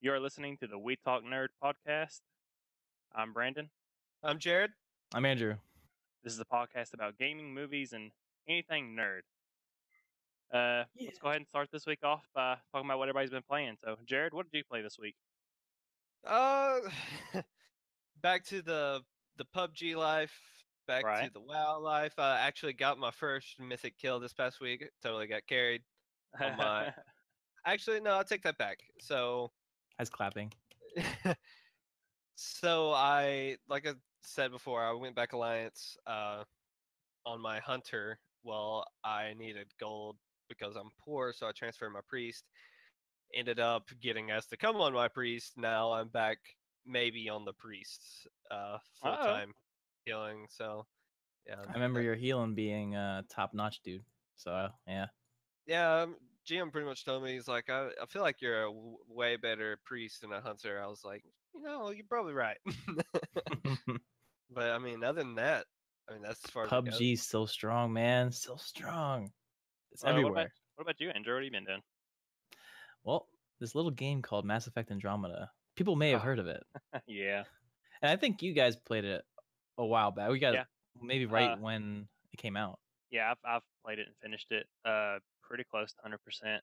You are listening to the We Talk Nerd podcast. I'm Brandon. I'm Jared. I'm Andrew. This is a podcast about gaming, movies, and anything nerd. Let's go ahead and start this week off by talking about what everybody's been playing. So, Jared, what did you play this week? Back to the PUBG life, back Right. to the WoW life. I actually got my first mythic kill this past week. Totally got carried on my. Actually, no, I'll take that back. So, As clapping. like I said before, I went back Alliance on my hunter. Well, I needed gold because I'm poor, so I transferred my priest. Ended up getting asked to come on my priest. Now I'm back maybe on the priest's full-time healing. So, yeah. I remember your healing being top notch, dude. So yeah. Yeah, GM pretty much told me, he's like, I feel like you're a way better priest than a hunter. I was like, you're probably right. But I mean, other than that, that's as far as it goes. PUBG's still strong, man. Still strong. It's everywhere. What about you, Andrew? What have you been doing? Well, this little game called Mass Effect Andromeda. People may have heard of it. Yeah. And I think you guys played it a while back. We got maybe right when it came out. Yeah, I've played it and finished it. Pretty close to 100%.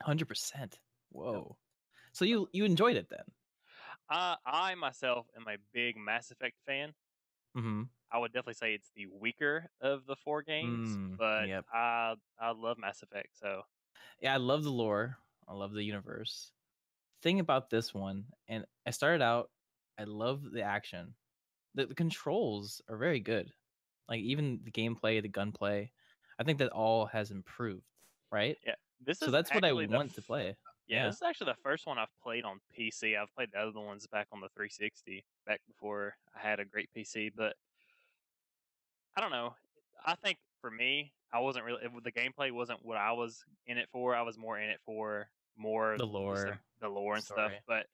100%. Whoa. So you enjoyed it then? I myself am a big Mass Effect fan. Mm-hmm. I would definitely say it's the weaker of the four games, but yep. I love Mass Effect. So yeah, I love the lore. I love the universe. Thing about this one, and I started out, I love the action. The controls are very good. Like even the gameplay, the gunplay, I think that all has improved, right? Yeah, so that's what I want to play. Yeah, this is actually the first one I've played on PC. I've played the other ones back on the 360, back before I had a great PC. But I don't know. I think for me, I wasn't really. The gameplay wasn't what I was in it for. I was more in it for the lore, the lore and stuff. But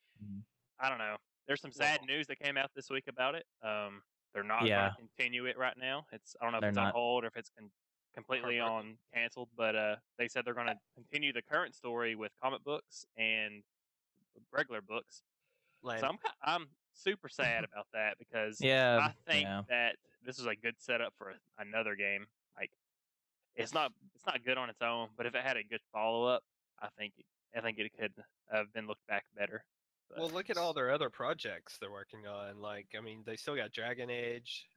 I don't know. There's some sad news that came out this week about it. They're not going to continue it right now. I don't know if it's on hold or if it's completely on canceled. But they said they're going to continue the current story with comic books and regular books. So I'm super sad about that because I think that this is a good setup for another game. Like it's not good on its own, but if it had a good follow up, I think it could have been looked back better. But, well, look at all their other projects they're working on. Like, they still got Dragon Age.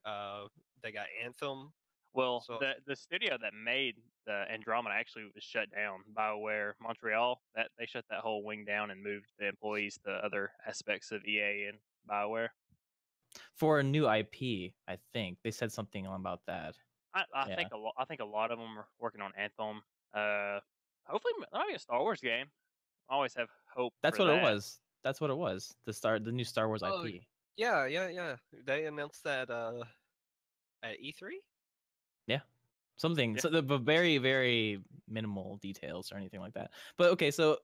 They got Anthem. Well, the studio that made the Andromeda actually was shut down. BioWare Montreal, that they shut that whole wing down and moved the employees to other aspects of EA and BioWare. For a new IP, I think they said something about that. I think a lot of them are working on Anthem. Hopefully, maybe a Star Wars game. I always have hope. That's what it was. That's what it was. The new Star Wars IP. Yeah. They announced that at E3. Yeah, something. Yeah. So the very, very minimal details or anything like that. But okay, so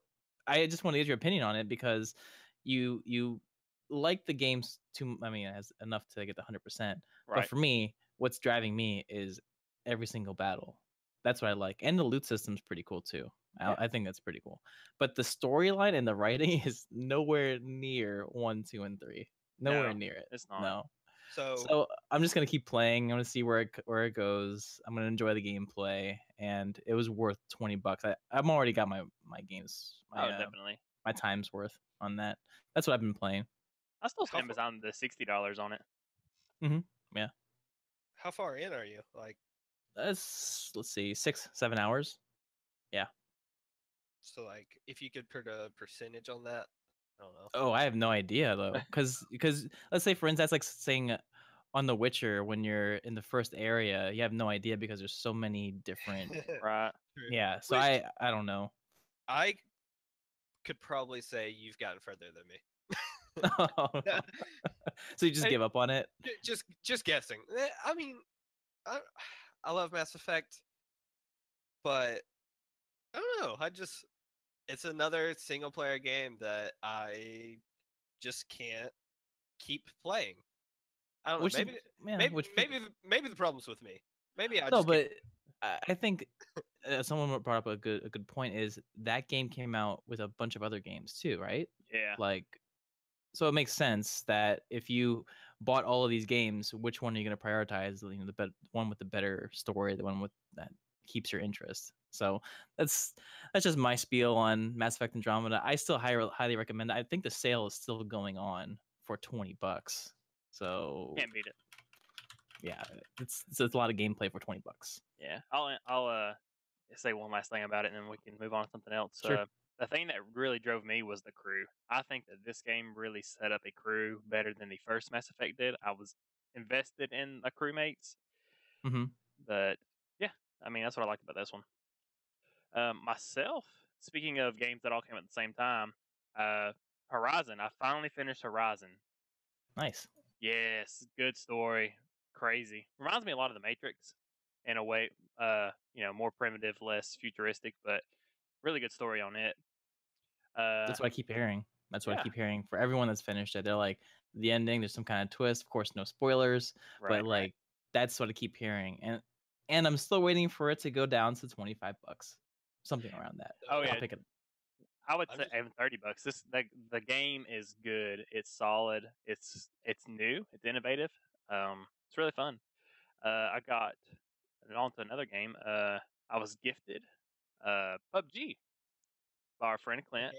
I just want to get your opinion on it because you like the games too. I mean, it has enough to get the 100%. Right. But for me, what's driving me is every single battle. That's what I like, and the loot system's pretty cool too. Yeah. I think that's pretty cool. But the storyline and the writing is nowhere near 1, 2, and 3. Nowhere near it. It's not. No. So I'm just gonna keep playing. I'm gonna see where it goes. I'm gonna enjoy the gameplay, and it was worth $20. I've already got my games. Definitely. My time's worth on that. That's what I've been playing. I still stand behind the $60 on it. Yeah. How far in are you? Like, let's see, 6-7 hours. Yeah. So like, if you could put a percentage on that. I don't know. Oh, I have no idea though, because let's say for instance, that's like saying on The Witcher when you're in the first area, you have no idea because there's so many different. Right. Yeah. So I don't know. I could probably say you've gotten further than me. So you just give up on it? Just guessing. I mean, I love Mass Effect, but I don't know. It's another single player game that I just can't keep playing. I don't know. Maybe the problem's with me. Maybe I but I think someone brought up a good point. Is that game came out with a bunch of other games too, right? Yeah. Like, so it makes sense that if you bought all of these games, which one are you going to prioritize? You know, the one with the better story, the one with that keeps your interest. So that's just my spiel on Mass Effect Andromeda. I still highly recommend it. I think the sale is still going on for $20. So Can't beat it. Yeah, it's a lot of gameplay for $20. Yeah, I'll say one last thing about it, and then we can move on to something else. Sure. The thing that really drove me was the crew. I think that this game really set up a crew better than the first Mass Effect did. I was invested in the crewmates, but yeah, I mean that's what I liked about this one. Myself, speaking of games that all came at the same time, Horizon. I finally finished Horizon. Nice. Yes, good story. Crazy. Reminds me a lot of The Matrix in a way, more primitive, less futuristic, but really good story on it. That's what I keep hearing. That's what I yeah. keep hearing for everyone that's finished it. They're like, the ending, there's some kind of twist. Of course, no spoilers, but like that's what I keep hearing. And I'm still waiting for it to go down to $25, something around that. Oh yeah, I'll pick it. I would say even $30. The game is good. It's solid. It's new. It's innovative. It's really fun. I got on to another game. I was gifted PUBG by our friend Clint.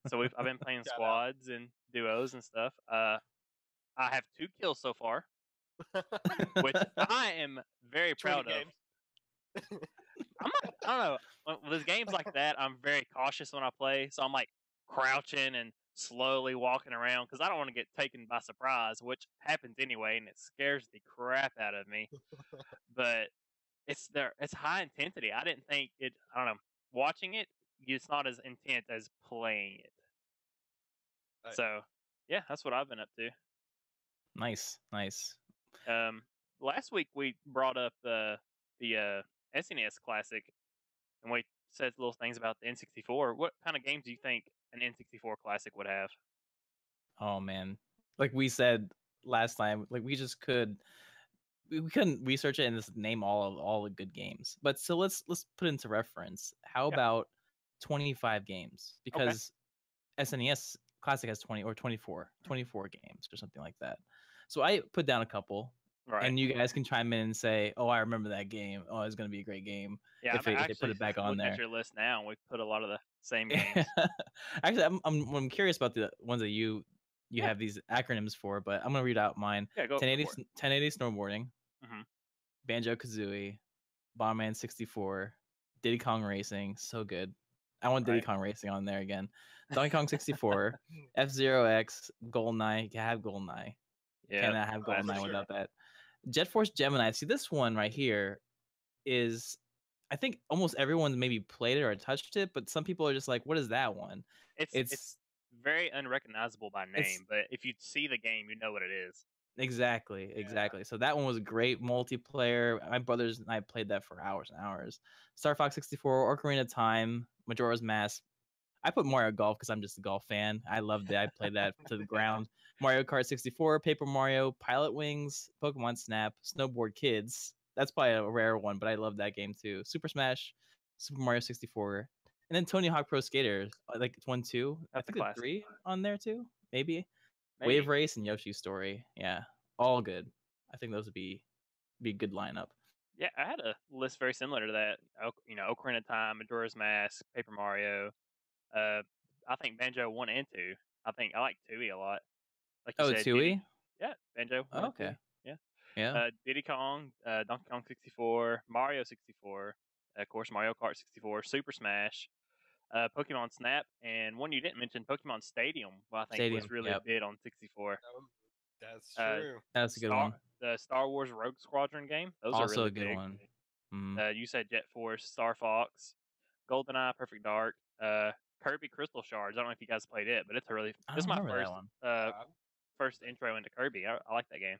So I've been playing squads and duos and stuff. I have 2 kills so far, which I am very proud of. I don't know. With games like that, I'm very cautious when I play. So I'm like crouching and slowly walking around because I don't want to get taken by surprise, which happens anyway, and it scares the crap out of me. But it's high intensity. I didn't think it. I don't know. Watching it, it's not as intense as playing it. So yeah, that's what I've been up to. Nice. Last week we brought up the SNES Classic, and we said little things about the N64. What kind of games do you think an N64 Classic would have? Oh man, like we said last time, like we couldn't research it and just name all the good games. But so let's put into reference. How about 25 games? Because SNES Classic has 20 or 24 games or something like that. So I put down a couple. Right. And you guys can chime in and say, "Oh, I remember that game. Oh, it's going to be a great game." Yeah, if they put it back on there. At your list now, and we put a lot of the same games. Actually, I'm curious about the ones that you have these acronyms for, but I'm gonna read out mine. Yeah, go 1080 snowboarding, Banjo-Kazooie, Bomberman 64, Diddy Kong Racing, so good. I want Diddy Kong Racing on there again. Donkey Kong 64, F-Zero X, GoldenEye. You can have GoldenEye. Cannot have GoldenEye without that. Jet Force Gemini. See, this one right here is, I think almost everyone maybe played it or touched it, but some people are just like, what is that one? It's very unrecognizable by name, but if you see the game, you know what it is. Exactly. So that one was great multiplayer. My brothers and I played that for hours and hours. Star Fox 64, Ocarina of Time, Majora's Mask. I put Mario Golf because I'm just a golf fan. I loved it. I played that to the ground. Mario Kart 64, Paper Mario, Pilot Wings, Pokemon Snap, Snowboard Kids. That's probably a rare one, but I love that game too. Super Smash, Super Mario 64, and then Tony Hawk Pro Skater. Like it's 1, 2. That's I think there's 3 on there too. Maybe. Wave Race and Yoshi's Story. Yeah, all good. I think those would be a good lineup. Yeah, I had a list very similar to that. Ocarina of Time, Majora's Mask, Paper Mario. I think Banjo 1 and 2. I like Tooie a lot. Like you said, Tooie? Yeah, Banjo. Oh, okay. Yeah. Diddy Kong, Donkey Kong 64, Mario 64, of course Mario Kart 64, Super Smash, Pokemon Snap, and one you didn't mention, Pokemon Stadium. Well, I think was really big on 64. That's true. That's a good one. The Star Wars Rogue Squadron game. Those also are really a good big. one. You said Jet Force, Star Fox, GoldenEye, Perfect Dark, Kirby Crystal Shards. I don't know if you guys played it, but it's this is my first intro into Kirby. I like that game.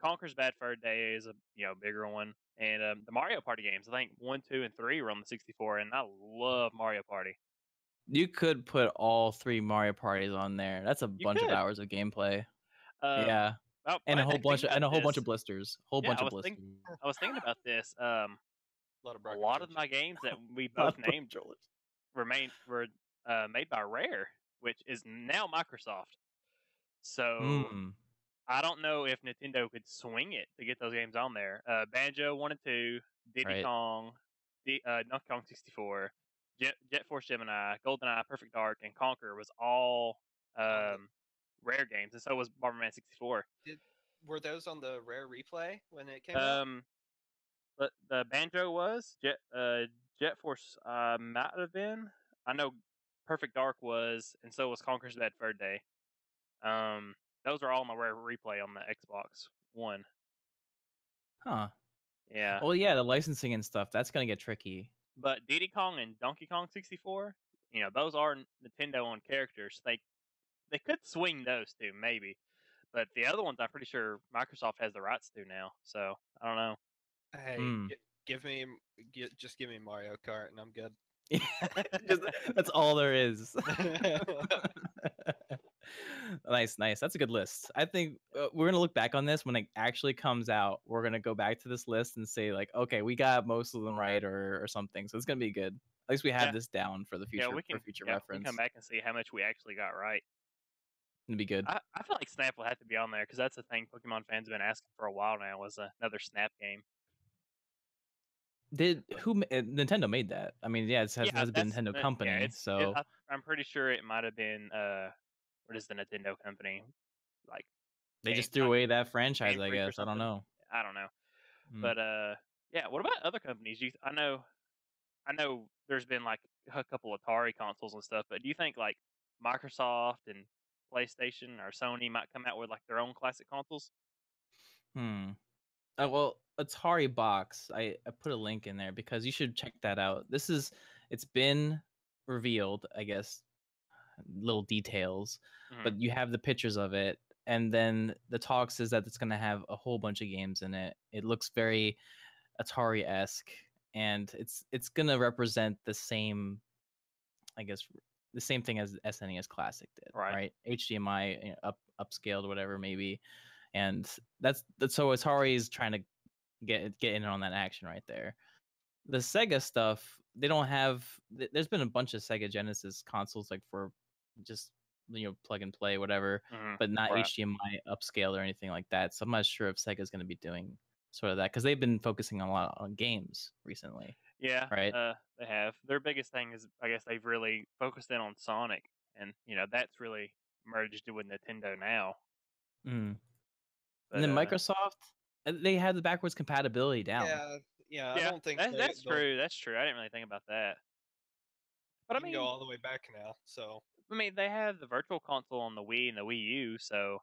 Conker's Bad Fur Day is a bigger one, and the Mario Party games. I think 1, 2, and 3 were on the 64, and I love Mario Party. You could put all 3 Mario Parties on there. That's a bunch of hours of gameplay. Yeah, and a whole bunch of blisters. I was thinking about this. a lot of my games that we both named were made by Rare, which is now Microsoft. So I don't know if Nintendo could swing it to get those games on there. Banjo 1 and 2, Diddy Kong, Donkey Kong 64, Jet Force Gemini, GoldenEye, Perfect Dark, and Conquer was all Rare games, and so was Bomberman 64. Were those on the Rare replay when it came out? But the Banjo was Jet Force might have been. I know Perfect Dark was, and so was Conquer's Bad Fur Day. Those are all on the Rare replay on the Xbox One. Huh. Yeah. Well, yeah, the licensing and stuff, that's gonna get tricky. But Diddy Kong and Donkey Kong 64, those are Nintendo-owned characters. They could swing those two, maybe. But the other ones, I'm pretty sure Microsoft has the rights to now. So I don't know. Hey, just give me Mario Kart and I'm good. That's all there is. Nice. That's a good list. I think we're gonna look back on this when it actually comes out. We're gonna go back to this list and say like, okay, we got most of them right or something. So it's gonna be good. At least we have this down for the future. For future reference. We can come back and see how much we actually got right. It'd be good. I feel like Snap will have to be on there because that's the thing Pokemon fans have been asking for a while now was another Snap game. Nintendo made that? I mean, yeah, it has been Nintendo company. Yeah, so I'm pretty sure it might have been what is the Nintendo company? Like they just threw away that franchise, I guess. I don't know. But yeah. What about other companies? I know there's been like a couple Atari consoles and stuff, but do you think like Microsoft and PlayStation or Sony might come out with like their own classic consoles? Well, Atari Box, I put a link in there because you should check that out. It's been revealed, I guess, little details, but you have the pictures of it, and then the talk says that it's going to have a whole bunch of games in it. It looks very Atari-esque, and it's going to represent the same, I guess, the same thing as SNES Classic did, right? HDMI upscaled, whatever, maybe. And that's so Atari is trying to get in on that action right there. The Sega stuff, they don't have. There's been a bunch of Sega Genesis consoles like for just plug and play whatever, but not HDMI upscale or anything like that. So I'm not sure if Sega's going to be doing sort of that because they've been focusing a lot on games recently. Yeah, right. They have. Their biggest thing is I guess they've really focused in on Sonic, and that's really merged with Nintendo now. But, and then Microsoft, they have the backwards compatibility down. Yeah. I don't think that's true. That's true. I didn't really think about that. But I mean, go all the way back now. So I mean, they have the Virtual Console on the Wii and the Wii U. So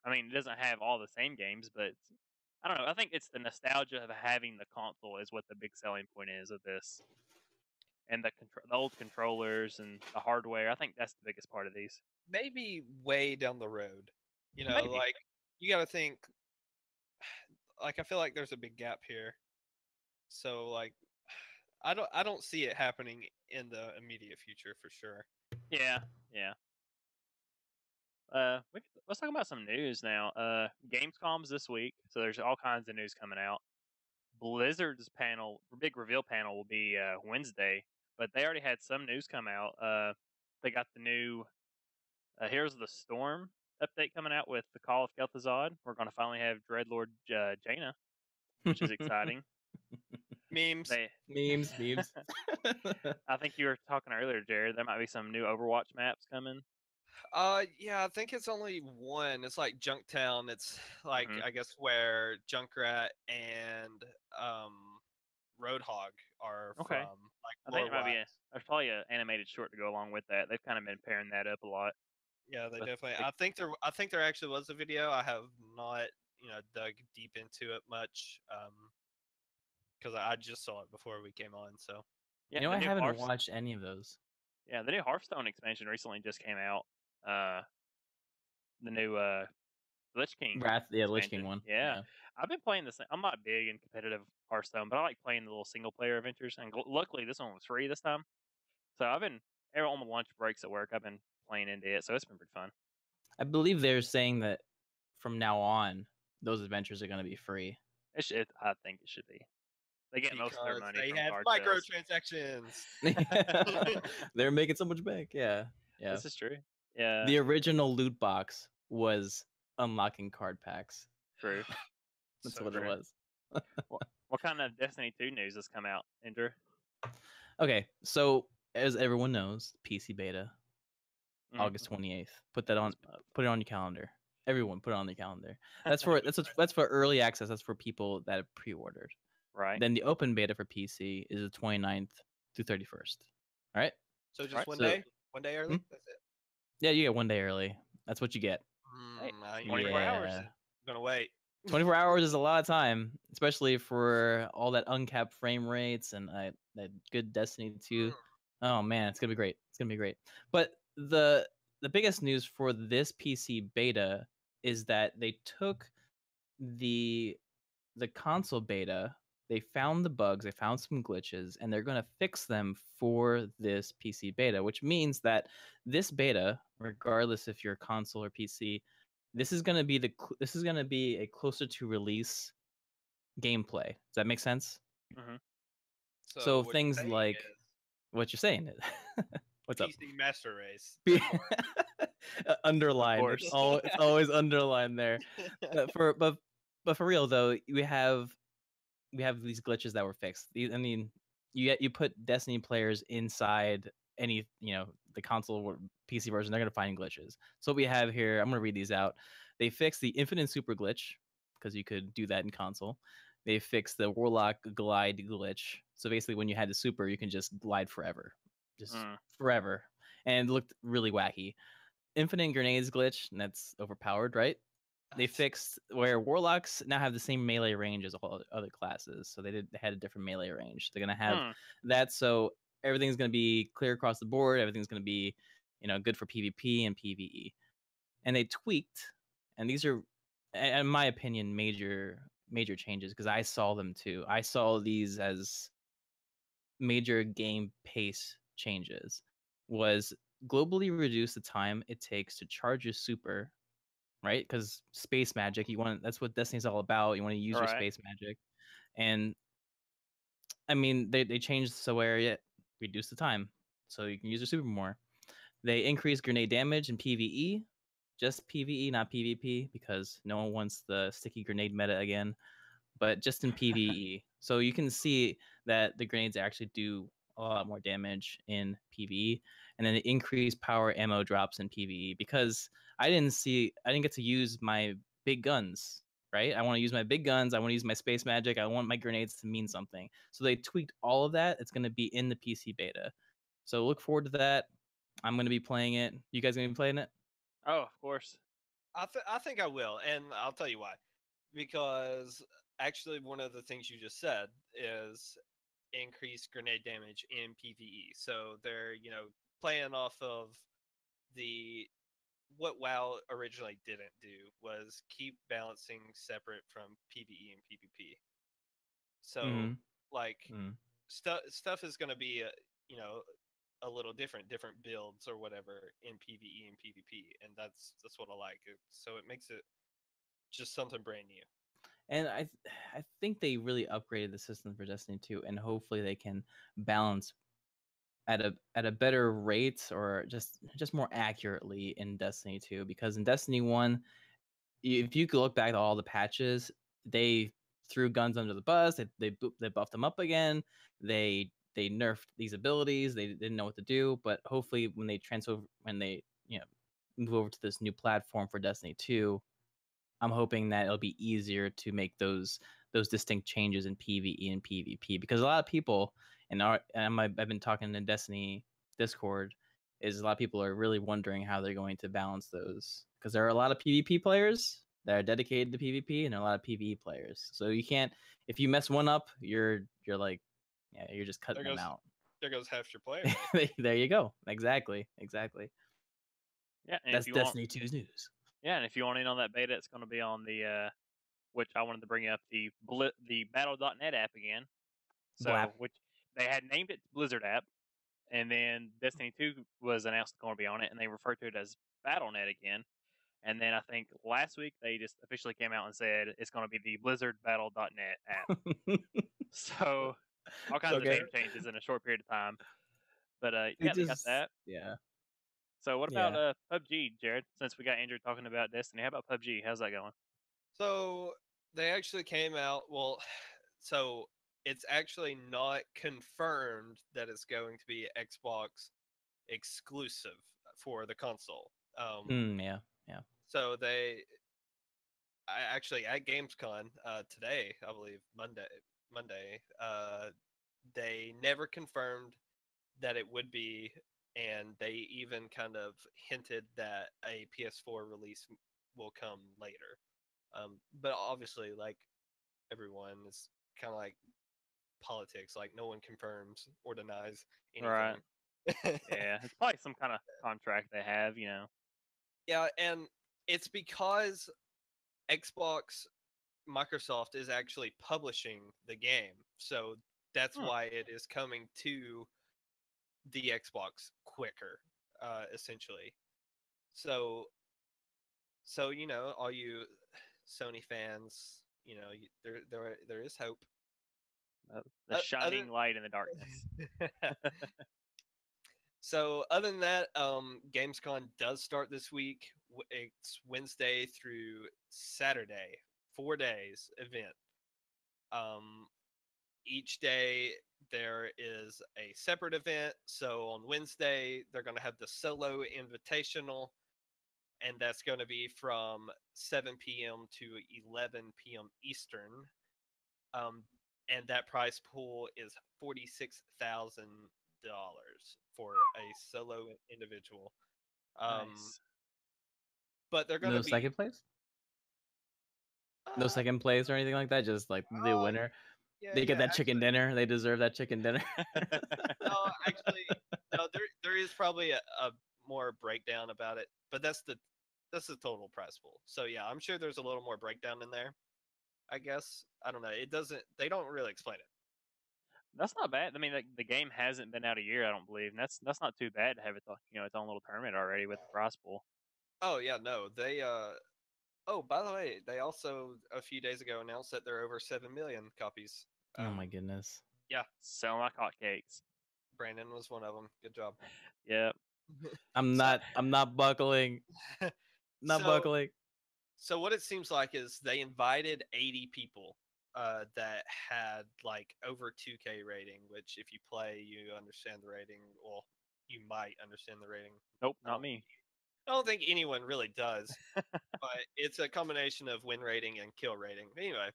it doesn't have all the same games, but I don't know. I think it's the nostalgia of having the console is what the big selling point is of this, and the old controllers and the hardware. I think that's the biggest part of these. Maybe way down the road, like you got to think. Like I feel like there's a big gap here, so like I don't see it happening in the immediate future for sure. Yeah. Let's talk about some news now. Gamescom's this week, so there's all kinds of news coming out. Blizzard's big reveal panel will be Wednesday, but they already had some news come out. They got the new Heroes of the Storm update coming out with the Call of Kel'Thuzad. We're going to finally have Dreadlord Jaina, which is exciting. Memes. I think you were talking earlier, Jared. There might be some new Overwatch maps coming. Yeah, I think it's only one. It's like Junktown. It's like I guess where Junkrat and Roadhog are from. Like I think there's probably an animated short to go along with that. They've kind of been pairing that up a lot. Yeah, they definitely. I think there actually was a video. I have not dug deep into it much because I just saw it before we came on. So yeah, I haven't watched any of those. Yeah, the new Hearthstone expansion recently just came out. The new Lich King. Lich King one. Yeah. I've been playing this. I'm not big in competitive Hearthstone, but I like playing the little single player adventures. And luckily, this one was free this time. So I've been on my lunch breaks at work. I've been playing into it, so it's been pretty fun. I believe they're saying that from now on, those adventures are going to be free. I think it should be. They get most of their Because money they from have card sales. microtransactions. They're making so much bank. Yeah. This is true. Yeah, The original loot box was unlocking card packs. true. That's So what true. it was. What kind of Destiny 2 news has come out, Andrew? Okay, so as everyone knows, PC beta, August 28th. Put it on your calendar. Everyone, put it on their calendar. That's for early access. That's for people that have pre-ordered. Right. Then the open beta for PC is the 29th through 31st. All right. So just one day early. That's it. Yeah, you get 1 day early. That's what you get. Hey, I ain't 24 waiting. hours. I'm gonna wait. 24 hours is a lot of time, especially for all that uncapped frame rates and that good Destiny 2. Oh man, it's gonna be great. It's gonna be great. But the biggest news for this PC beta is that they took the console beta, they found the bugs, they found some glitches, and they're going to fix them for this PC beta, which means that this beta, regardless if you're console or PC, this is going to be a closer to release gameplay. Does that make sense? Mm-hmm. So things like what you're saying. What's up? PC Master Race. Underlined. It's always underlined there. But for real though, we have these glitches that were fixed. I mean, you put Destiny players inside any, the console or PC version, they're gonna find glitches. So what we have here, I'm gonna read these out. They fixed the infinite super glitch because you could do that in console. They fixed the Warlock glide glitch. So basically, when you had the super, you can just glide forever, forever, and it looked really wacky. Infinite grenades glitch, and that's overpowered, right? They fixed where warlocks now have the same melee range as all other classes, so they had a different melee range. They're gonna have that, so everything's gonna be clear across the board. Everything's gonna be, good for PvP and PvE. And they tweaked, and these are, in my opinion, major changes because I saw them too. I saw these as major game pace changes. Was globally reduce the time it takes to charge your super, right? Because space magic, that's what Destiny's all about. You want to use your space magic. And I mean, they changed so area, reduce the time so you can use your super more. They increase grenade damage in PvE, just PvE, not PvP, because no one wants the sticky grenade meta again, but just in PvE. So you can see that the grenades actually do a lot more damage in PvE, and then the increased power ammo drops in PvE because I didn't get to use my big guns, right? I want to use my big guns. I want to use my space magic. I want my grenades to mean something. So they tweaked all of that. It's going to be in the PC beta. So look forward to that. I'm going to be playing it. You guys going to be playing it? Oh, of course. I think I will, and I'll tell you why. Because actually, one of the things you just said is increased grenade damage in PvE. So they're, playing off of what WoW originally didn't do was keep balancing separate from PvE and PvP. So stuff is going to be a little different builds or whatever in PvE and PvP, and that's what I like. So it makes it just something brand new. And I think they really upgraded the system for Destiny 2, and hopefully they can balance at a better rate or just more accurately in Destiny 2. Because in Destiny 1, if you could look back at all the patches, they threw guns under the bus. They buffed them up again. They nerfed these abilities. They didn't know what to do. But hopefully, when they move over to this new platform for Destiny 2, I'm hoping that it'll be easier to make those distinct changes in PvE and PvP, because a lot of people I've been talking in Destiny Discord, is a lot of people are really wondering how they're going to balance those, because there are a lot of PvP players that are dedicated to PvP and a lot of PvE players. So you can't, if you mess one up, you're like, yeah, you're just cutting them out. There goes half your player. There you go. Exactly. Yeah, and that's Destiny 2's news. Yeah, and if you want in on that beta, it's going to be on the which I wanted to bring up, the Battle.net app again. So which they had named it Blizzard app, and then Destiny 2 was announced going to be on it, and they referred to it as Battle.net again. And then I think last week they just officially came out and said it's going to be the Blizzard Battle.net app. So all kinds of name changes in a short period of time. But yeah, they got that. Yeah. So what about PUBG, Jared? Since we got Andrew talking about Destiny, how about PUBG? How's that going? So they actually came out. Well, so it's actually not confirmed that it's going to be Xbox exclusive for the console. Yeah. So I actually at Gamescom today, I believe Monday, they never confirmed that it would be, and they even kind of hinted that a PS4 release will come later. But obviously, like everyone, is kind of like politics. Like no one confirms or denies anything. Right. Yeah, it's probably some kind of contract they have, you know. Yeah, and it's because Microsoft is actually publishing the game, so that's why it is coming to the Xbox quicker, essentially. So you know, all you Sony fans, you know, there is hope. The shining light in the darkness. So other than that, Gamescom does start this week. It's Wednesday through Saturday, 4 days event. Each day there is a separate event. So on Wednesday, they're going to have the solo invitational, and that's going to be from 7 p.m. to 11 p.m. Eastern. And that price pool is $46,000 for a solo individual. Nice. But they're going to be second place. No second place or anything like that. Just like the winner. Yeah, they get that chicken dinner. They deserve that chicken dinner. No, actually, no. There is probably a more breakdown about it, but that's the total prize pool. So yeah, I'm sure there's a little more breakdown in there. I guess I don't know. It doesn't. They don't really explain it. That's not bad. I mean, the game hasn't been out a year, I don't believe, and that's not too bad to have it, its own little tournament already with the prize pool. Oh yeah, no, they Oh, by the way, they also a few days ago announced that they're over 7 million copies. Oh my goodness. Yeah. Selling like hotcakes. Brandon was one of them. Good job. Yeah. I'm not buckling. Buckling. So what it seems like is they invited 80 people that had like over 2K rating, which if you play, you understand the rating. Well, you might understand the rating. Nope, not me. I don't think anyone really does, but it's a combination of win rating and kill rating. Anyway,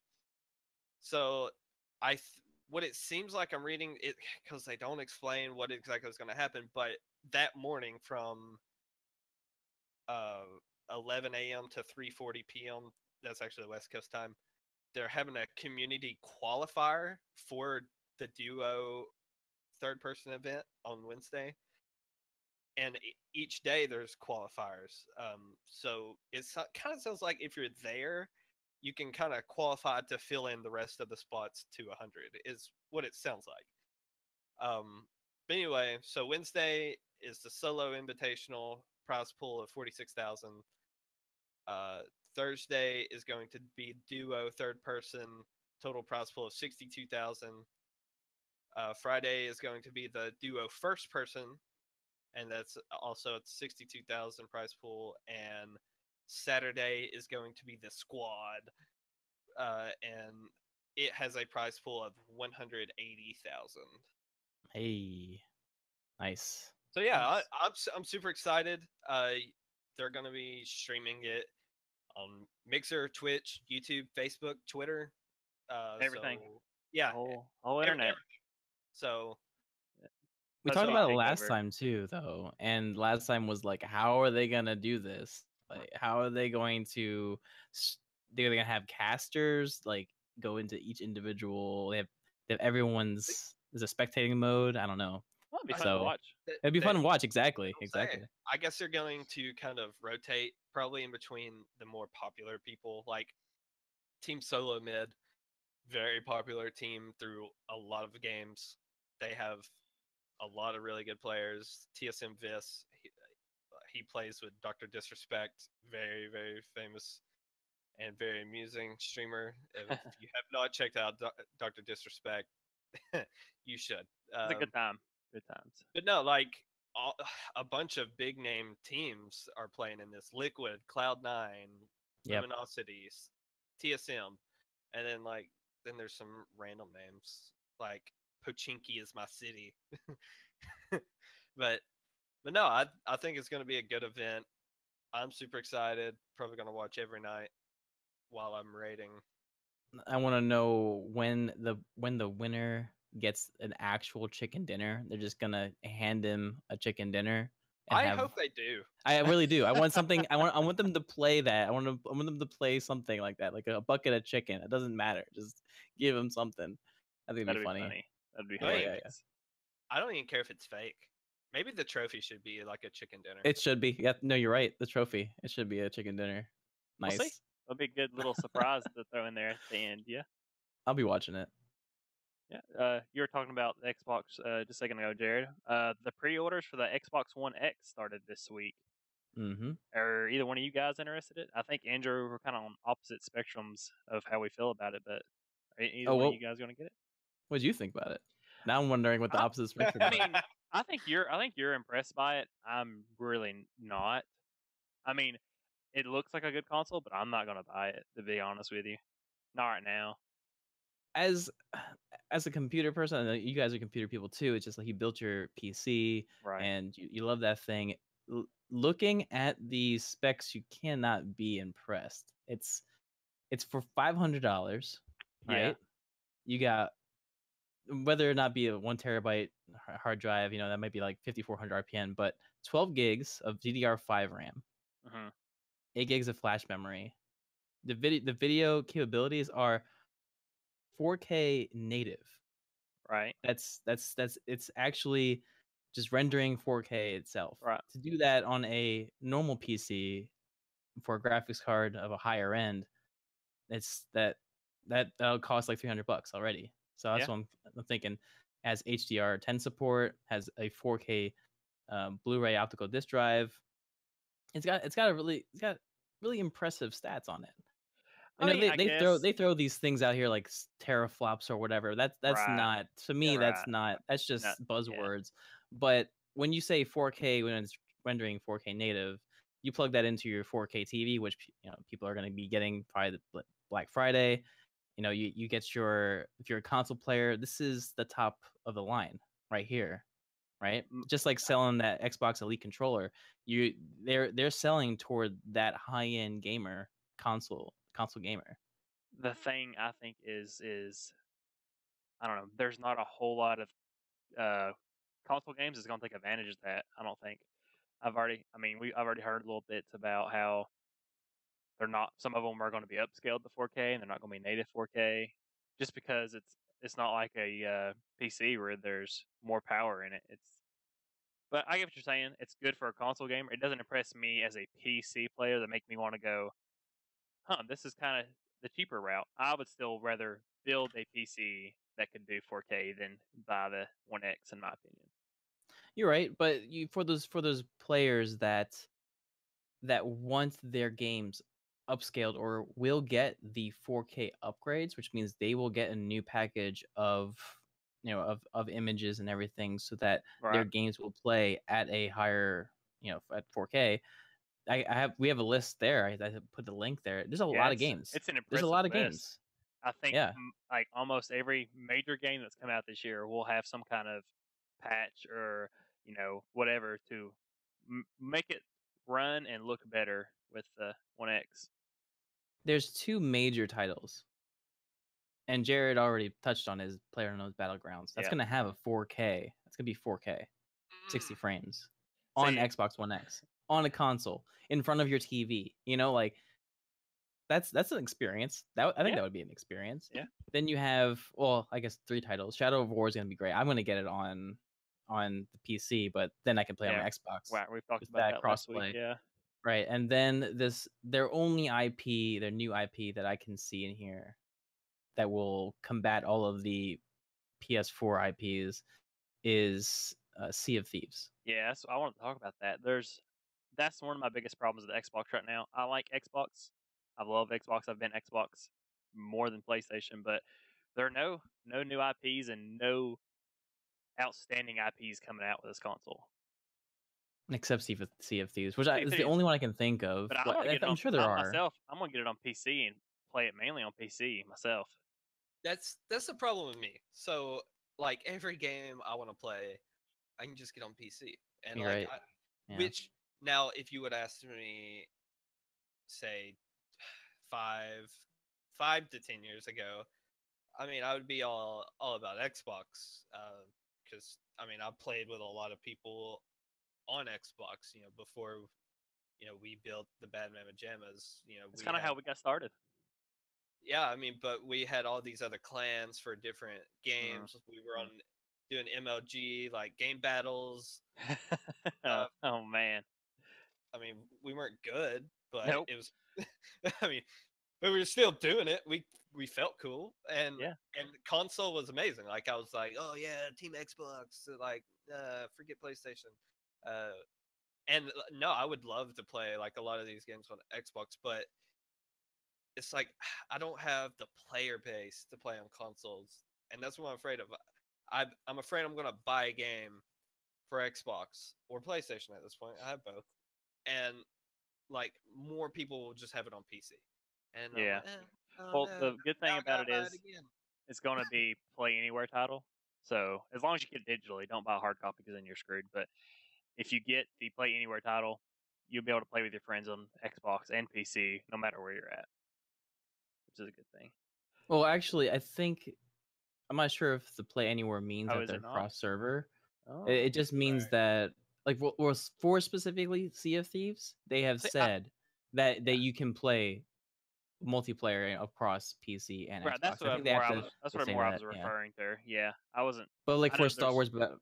so what it seems like I'm reading it, because they don't explain what exactly is going to happen, but that morning from 11 a.m. to 3:40 p.m., that's actually West Coast time, they're having a community qualifier for the duo third person event on Wednesday. And each day there's qualifiers. So it kind of sounds like if you're there, you can kind of qualify to fill in the rest of the spots to 100 is what it sounds like. But anyway, so Wednesday is the solo invitational, prize pool of 46,000. Thursday is going to be duo third person, total prize pool of 62,000. Friday is going to be the duo first person, and that's also at 62,000 prize pool. And Saturday is going to be the squad, and it has a prize pool of 180,000. Hey, nice. So yeah, I'm super excited. They're gonna be streaming it on Mixer, Twitch, YouTube, Facebook, Twitter, everything. So, yeah, whole internet. Everything. So we talked about it last time too, though, and last time was like, how are they gonna do this? Like, how are they going to? They're gonna have casters like go into each individual. They have everyone's. Is a spectating mode? I don't know. It'd be fun to watch. It'd be fun to watch. Exactly. I guess they're going to kind of rotate probably in between the more popular people, like Team Solo Mid, very popular team through a lot of games. They have a lot of really good players. TSM Vis, he plays with Dr. Disrespect, very, very famous and very amusing streamer. If you have not checked out Dr. Disrespect, you should. It's a good time. Good times. But no, like a bunch of big name teams are playing in this. Liquid, Cloud9, Luminosities, TSM, and then there's some random names like Pochinki is my city. but no, I think it's going to be a good event. I'm super excited. Probably going to watch every night while I'm raiding. I want to know when the winner gets an actual chicken dinner. They're just gonna hand him a chicken dinner. I hope they do. I really do. I want something. I want them to play that. I want them to play something like that, like a bucket of chicken. It doesn't matter. Just give them something. I think it'd be funny. That'd be hilarious. Yeah. I don't even care if it's fake. Maybe the trophy should be like a chicken dinner. It should be. Yeah, no, you're right. The trophy. It should be a chicken dinner. Nice. We'll see. That'll be a good little surprise to throw in there at the end. Yeah. I'll be watching it. Yeah. You were talking about the Xbox just a second ago, Jared. The pre-orders for the Xbox One X started this week. Mm-hmm. Are either one of you guys interested in it? I think Andrew, we're kind of on opposite spectrums of how we feel about it, but are either one of you guys going to get it? What do you think about it? Now I'm wondering what the opposite spectrum. I mean, I think you're impressed by it. I'm really not. I mean, it looks like a good console, but I'm not going to buy it, to be honest with you. Not right now. As a computer person, I know you guys are computer people too. It's just like you built your PC, right? And you love that thing. Looking at the specs, you cannot be impressed. It's for $500, right? Yeah. You got, whether or not be a 1 terabyte hard drive, that might be like 5400 RPM, but 12 gigs of DDR5 RAM, 8 gigs of flash memory. The video capabilities are 4K native. Right. It's actually just rendering 4K itself. Right. To do that on a normal PC for a graphics card of a higher end, that'll cost like $300 already. So that's what I'm thinking. Has HDR10 support, has a 4K Blu-ray optical disc drive. It's got really impressive stats on it. They throw these things out here like teraflops or whatever. That's not, to me. That's not. That's just buzzwords. Yeah. But when you say 4K, when it's rendering 4K native, you plug that into your 4K TV, which people are going to be getting probably the Black Friday. You get if you're a console player, this is the top of the line right here, right? Just like selling that Xbox Elite controller, they're selling toward that high end gamer console gamer. The thing I think is I don't know. There's not a whole lot of console games that's going to take advantage of that. I don't think. I've already heard little bits about how they're not. Some of them are going to be upscaled to 4K, and they're not going to be native 4K, just because it's not like a PC where there's more power in it. But I get what you're saying. It's good for a console gamer. It doesn't impress me as a PC player that make me want to go, this is kind of the cheaper route. I would still rather build a PC that could do 4K than buy the One X, in my opinion. You're right, but for those players that want their games upscaled or will get the 4K upgrades, which means they will get a new package of of images and everything, so that their games will play at a higher at 4K. We have a list there. I put the link there. There's a lot of games. It's an impressive There's a lot of list. games. I think like almost every major game that's come out this year will have some kind of patch or whatever to make it run and look better with the One X. There's 2 major titles, and Jared already touched on his PlayerUnknown's Battlegrounds. That's gonna have a 4K. That's gonna be 4K, 60 frames on Xbox One X, on a console in front of your TV. That's an experience. I think that would be an experience. Yeah. Then you have, I guess 3 titles. Shadow of War is gonna be great. I'm gonna get it on the PC, but then I can play on my Xbox. Wow, we've talked about that last week. Yeah. Right, and then their only IP, their new IP that I can see in here that will combat all of the PS4 IPs is Sea of Thieves. Yeah, so I want to talk about that. That's one of my biggest problems with Xbox right now. I like Xbox. I love Xbox. I've been Xbox more than PlayStation, but there are no new IPs and no outstanding IPs coming out with this console. Except Sea of Thieves, which is the only one I can think of. But I'm gonna get it I'm sure there are. myself. I'm gonna get it on PC and play it mainly on PC myself. That's the problem with me. So like every game I want to play, I can just get on PC, and You're right. Which now, if you would ask me, say, 5 to 10 years ago, I mean, I would be all about Xbox, because I mean, I've played with a lot of people on Xbox, before, we built the Batman Pajamas. It's kind of how we got started. Yeah, I mean, but we had all these other clans for different games. We were on doing MLG, like game battles. Oh man. I mean, we weren't good, but nope. It was. I mean, but we were still doing it. We felt cool, and console was amazing. Like I was like, oh yeah, Team Xbox. Like, forget PlayStation. And no, I would love to play like a lot of these games on Xbox, but it's like I don't have the player base to play on consoles, and that's what I'm afraid of. I'm afraid I'm gonna buy a game for Xbox or PlayStation at this point. I have both, and like more people will just have it on PC. And yeah, well, the good thing about it is it's gonna be Play Anywhere title. So as long as you get it digitally, don't buy a hard copy because then you're screwed. But if you get the Play Anywhere title, you'll be able to play with your friends on Xbox and PC no matter where you're at, which is a good thing. Well, actually, I think I'm not sure if the Play Anywhere means that they're cross-server. Oh, it just means that, like, for specifically Sea of Thieves, they have said that you can play multiplayer across PC and Xbox. That's what I was referring to. Yeah, I wasn't. But like for Star Wars, but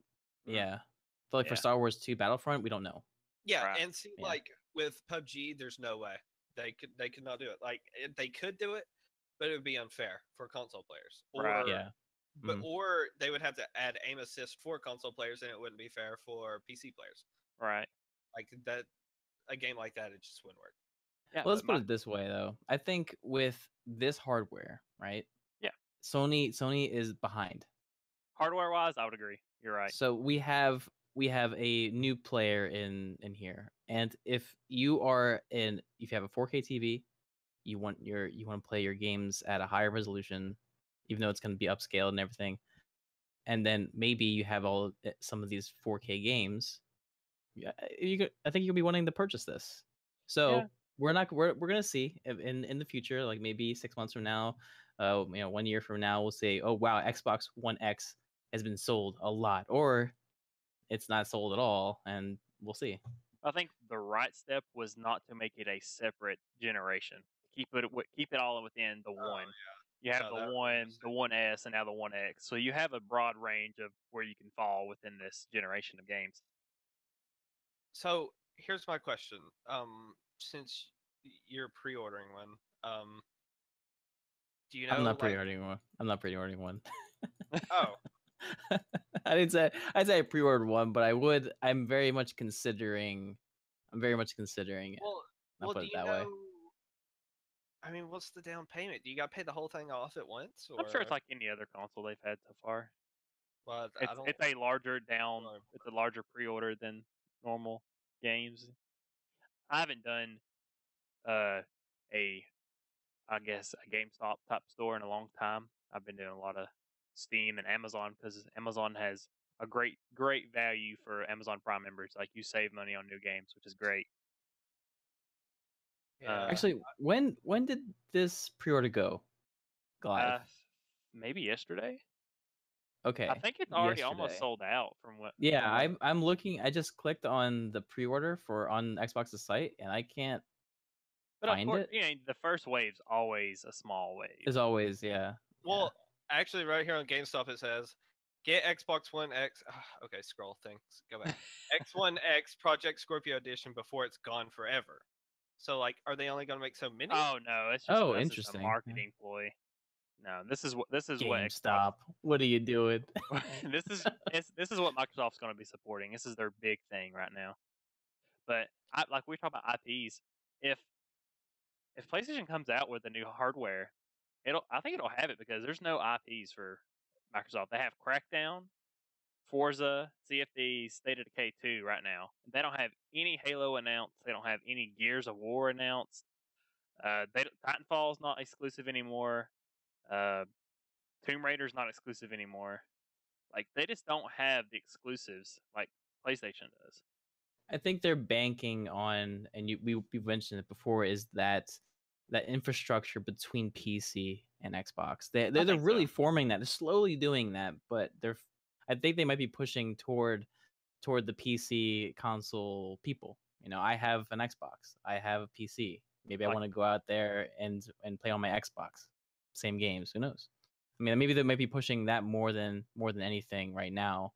like for Star Wars 2 Battlefront, we don't know. Yeah, and see, like with PUBG, there's no way they could not do it. Like they could do it, but it would be unfair for console players. Or they would have to add aim assist for console players, and it wouldn't be fair for PC players. Right. Like that, a game like that, it just wouldn't work. Yeah, well, let's put it this way, though. I think with this hardware, right? Yeah. Sony is behind. Hardware-wise, I would agree. You're right. So we have a new player in here, and if you have a 4K TV, you want to play your games at a higher resolution, even though it's going to be upscaled and everything, and then maybe you have some of these 4K games. I think you'll be wanting to purchase this. So we're gonna see in the future, like maybe 6 months from now, 1 year from now, we'll say, oh wow, Xbox One X has been sold a lot, or it's not sold at all, and we'll see. I think the right step was not to make it a separate generation. Keep it all within the one. You have the 1S, and now the 1X. So you have a broad range of where you can fall within this generation of games. So here's my question. Since you're pre-ordering one, do you know? I'm not pre-ordering one. I'm not pre-ordering one. Oh. I'd say I pre-ordered one, but I'm very much considering it. Well, do you know? I mean, what's the down payment? Do you got to pay the whole thing off at once? Or? I'm sure it's like any other console they've had so far. Well, it's a larger pre-order than normal games. I haven't done a GameStop type store in a long time. I've been doing a lot of Steam and Amazon because Amazon has a great value for Amazon Prime members. Like you save money on new games, which is great. Yeah. Actually, when did this pre-order go live? Maybe yesterday. Okay. I think it's already almost sold out from what. Yeah, I'm looking. I just clicked on the pre-order on Xbox's site, and I can't find it. The first wave's always a small wave. Is always, yeah. Well, actually, right here on GameStop it says, "Get Xbox One X." Okay, scroll things. Go back. X1X Project Scorpio Edition before it's gone forever. So, like, are they only going to make so many? Oh no, it's just interesting. A marketing ploy. No, this is what GameStop. What are you doing? this is what Microsoft's going to be supporting. This is their big thing right now. But like we talk about IPs, if if PlayStation comes out with the new hardware, I think it'll have it because there's no IPs for Microsoft. They have Crackdown, Forza, CFD, State of Decay 2 right now. They don't have any Halo announced. They don't have any Gears of War announced. Titanfall's not exclusive anymore. Tomb Raider's not exclusive anymore. Like, they just don't have the exclusives like PlayStation does. I think they're banking on, and we've mentioned it before, is that infrastructure between PC and Xbox. They're really forming that. They're slowly doing that, but I think they might be pushing toward the PC console people. You know, I have an Xbox. I have a PC. Maybe I want to go out there and play on my Xbox. Same games. Who knows? I mean, maybe they might be pushing that more than anything right now.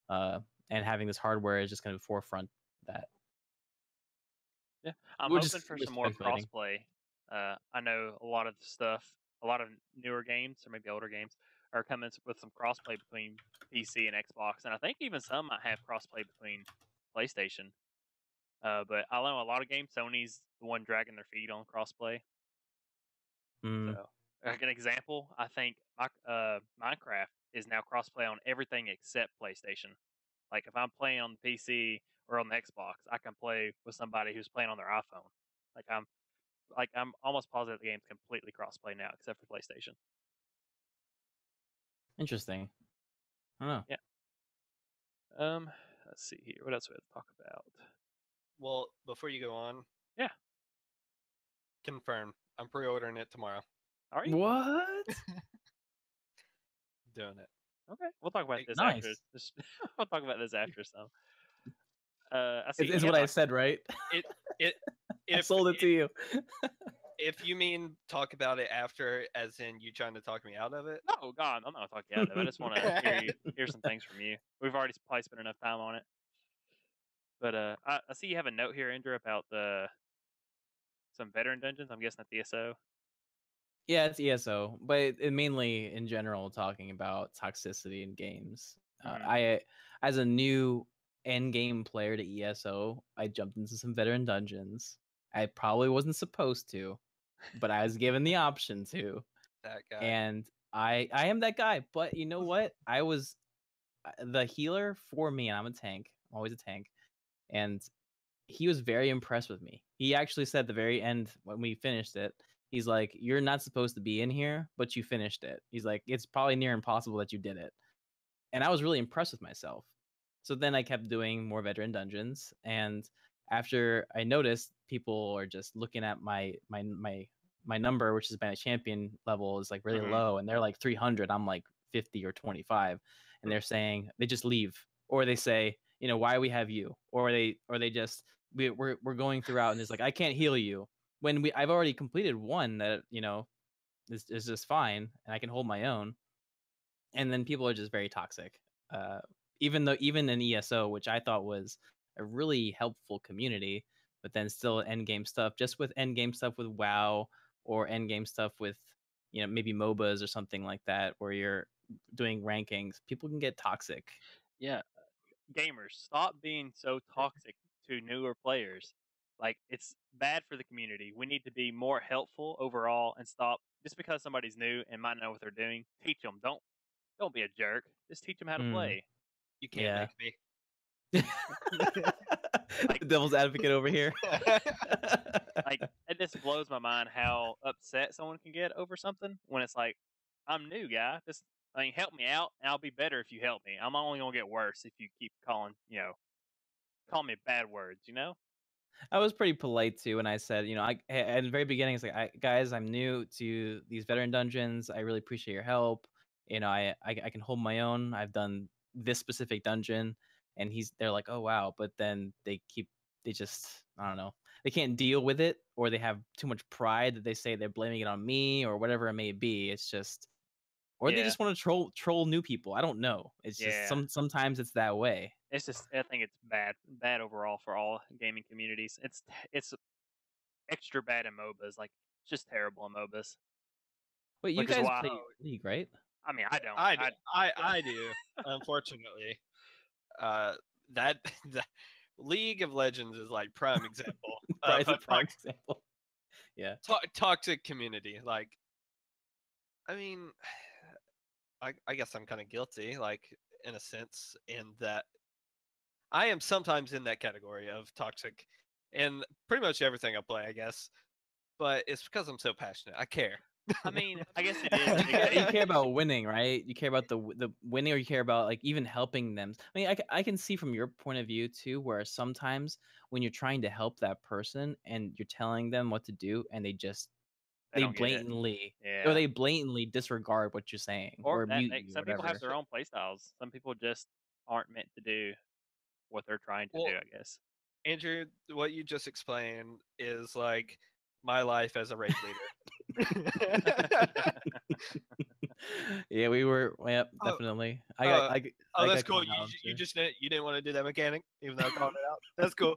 And having this hardware is just going to forefront that. Yeah, I'm hoping for some more crossplay. I know a lot of newer games or maybe older games are coming with some crossplay between PC and Xbox, and I think even some might have crossplay between PlayStation. But I know a lot of games, Sony's the one dragging their feet on crossplay. So, like an example, I think Minecraft is now crossplay on everything except PlayStation. Like if I'm playing on the PC or on the Xbox, I can play with somebody who's playing on their iPhone. I'm almost positive the game's completely crossplay now, except for PlayStation. Interesting. I don't know. Yeah. Let's see here. What else we have to talk about? Well, before you go on. Yeah. Confirm. I'm pre-ordering it tomorrow. Are you? What? Doing it. Okay. We'll talk about this after. We'll talk about this after some. I see. It's what I said, right? I sold it to you. If you mean talk about it after, as in you trying to talk me out of it? No, God, I'm not talking out of it. I just want to hear some things from you. We've already probably spent enough time on it. But I see you have a note here, Andrew, about some veteran dungeons. I'm guessing that's ESO. Yeah, it's ESO, but it mainly in general talking about toxicity in games. I, as a new end game player to ESO, I jumped into some veteran dungeons. I probably wasn't supposed to, but I was given the option to. That guy. And I am that guy. But you know what? I was the healer for me, and I'm a tank. I'm always a tank. And he was very impressed with me. He actually said at the very end when we finished it, he's like, "You're not supposed to be in here, but you finished it." He's like, "It's probably near impossible that you did it." And I was really impressed with myself. So then I kept doing more veteran dungeons, and after I noticed people are just looking at my number, which is my champion level, is like really low, and they're like 300. I'm like 50 or 25, and they're saying they just leave, or they say, you know, why we have you, or they just we're going throughout, and it's like I can't heal you when I've already completed one that, you know, is just fine, and I can hold my own. And then people are just very toxic. Even in ESO, which I thought was a really helpful community, but then still endgame stuff, just with endgame stuff with WoW or endgame stuff with, you know, maybe MOBAs or something like that, where you're doing rankings, people can get toxic. Yeah. Gamers, stop being so toxic to newer players. Like, it's bad for the community. We need to be more helpful overall and stop just because somebody's new and might know what they're doing. Teach them. Don't be a jerk. Just teach them how to play. You can't make me. Like, the devil's advocate over here. Like, it just blows my mind how upset someone can get over something when it's like, I'm new, guy. Just, I mean, help me out, and I'll be better if you help me. I'm only gonna get worse if you keep calling me bad words. You know. I was pretty polite too, and I said, you know, at the very beginning, it's like, guys, I'm new to these veteran dungeons. I really appreciate your help. You know, I can hold my own. I've done this specific dungeon, and they're like, oh wow, but then they just, I don't know, they can't deal with it, or they have too much pride that they say they're blaming it on me or whatever it may be. It's just, or they just want to troll new people. I don't know. It's just sometimes it's that way. It's just, I think it's bad overall for all gaming communities. It's extra bad in MOBAs. Like, it's just terrible in MOBAs. Wait, you guys play League, right? I mean, I don't. I do. Unfortunately, that League of Legends is like prime example. Prime example. Yeah. Toxic community. Like, I mean, I guess I'm kind of guilty, like in a sense, in that I am sometimes in that category of toxic, in pretty much everything I play, I guess. But it's because I'm so passionate. I care. I mean, I guess it is. You care about winning, right? You care about the winning, or you care about like even helping them. I mean, I can see from your point of view too, where sometimes when you're trying to help that person and you're telling them what to do, and they don't get it. or they blatantly disregard what you're saying or that mute you or some people have whatever. their own play styles. Some people just aren't meant to do what they're trying to Well, do, I guess. Andrew, what you just explained is like my life as a raid leader. Yeah, we were. Yep, Oh, definitely. That's cool. You just didn't want to do that mechanic, even though I called it out. That's cool.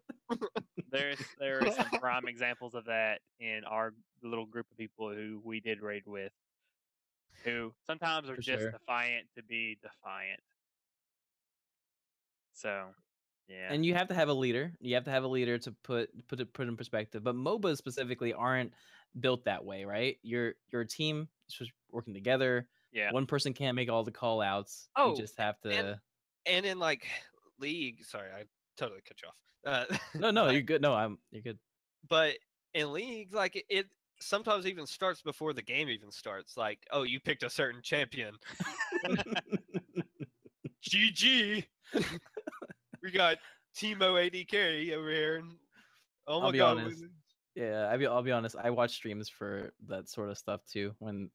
There are some prime examples of that in our little group of people who we did raid with, who sometimes are For just sure. defiant to be defiant. So, yeah. And you have to have a leader. You have to have a leader to put in perspective. But MOBAs specifically aren't built that way, right? You're a team just working together. Yeah. One person can't make all the call outs. Oh, you just have to. And in like League, sorry, I totally cut you off. No, you're good. No, you're good. But in League, like it sometimes even starts before the game even starts. Like, oh, you picked a certain champion. GG. We got Timo AD carry over here. And, oh my I'll be god. honest. Yeah, I'll be honest. I watch streams for that sort of stuff too. When